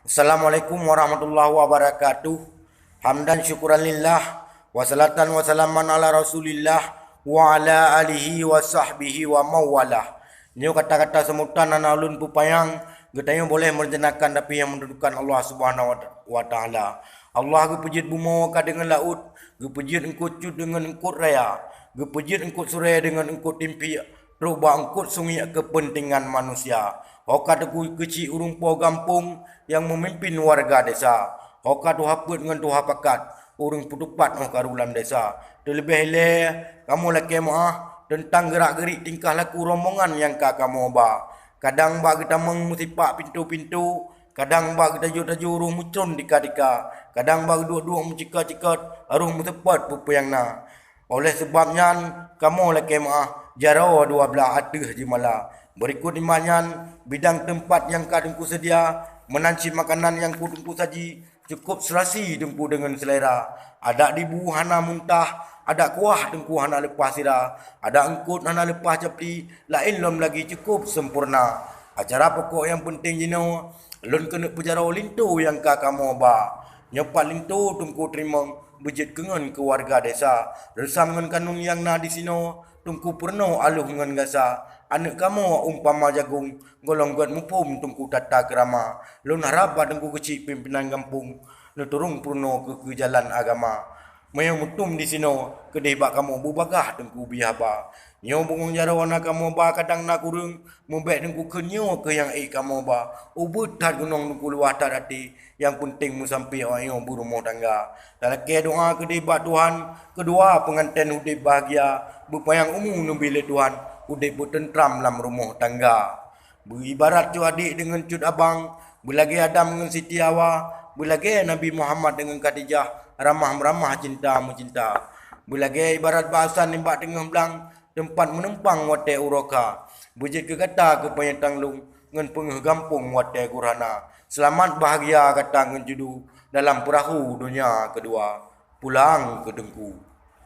Assalamualaikum warahmatullahi wabarakatuh. Hamdan syukuran lillah. Wassalatan wassalaman ala rasulillah. Wa ala alihi wa sahbihi wa mawalah. Ini kata-kata semutan dan alun pupayang. Getanya boleh merencanakan tapi yang mendudukan Allah subhanahu wa ta'ala. Allah gepejit bumo ka dengan laut. Gepejit engkut cut dengan engkut raya. Gepejit engkut suraya dengan engkut timpi. Roba engkut sungi kepentingan manusia. Hoka teku kecil urung po gampung yang memimpin warga desa. Hoka tuha put dengan tuha pakat. Urung putupat hoka rulam desa. Terlebih le kamu laki maah tentang gerak-gerik tingkah laku rombongan yang kamu ba. Kadang ba kita mengutipak pintu-pintu. Kadang ba kita tajuk urung mucun dika-dika. Kadang ba dua-dua mencika-cika arung mutepat pupayang na. Oleh sebabnya kamu laki maah jarau dua belah aduh di malah. Berikut imanyan bidang tempat yang kadengku sedia, menanci makanan yang kudengku saji, cukup serasi dengku dengan selera. Ada dibu hana muntah, ada kuah dengku hana lepas sirah, ada engkut hana lepas capli, lain lom lagi cukup sempurna. Acara pokok yang penting jino, lon kena pejarau lintu yang kamu ba. Nyopat lintu tungku terima bejit kengan ke warga desa. Resam dengan kanun yang na di sino, tungku purno aluh dengan gasa. Anak kamu umpama jagung, golong god mupum tungku tata kerama. Lun harap tungku kecil pimpinan kampung, lu turung purno ke jalan agama. Mayang mutum di sino, kedai bak kamu bubagah tungku bihaba. Nyo bungung jarawana kamu ba kadang nak kurung, membek tungku kenyo ke yang kamu ba. Ubut tat gunung tungku luah tat hati, yang penting mu sampai ayo berumah tangga. Dan ke doa kedai bak Tuhan, kedua pengantin udip bahagia, berpayang umum nubile Tuhan. Udip bertentram dalam rumah tangga. Beribarat cu adik dengan cut abang. Berlagi Adam dengan Siti Hawa. Berlagi Nabi Muhammad dengan Khadijah. Ramah-ramah cinta mencinta. Berlagi ibarat bahasan nimbak tengah belang. Tempat menempang watai uroka. Bujit ke kata ke penyetanglung. Ngan pengeh gampung watai kurhana. Selamat bahagia kata ngan judu. Dalam perahu dunia kedua. Pulang ke Dengku.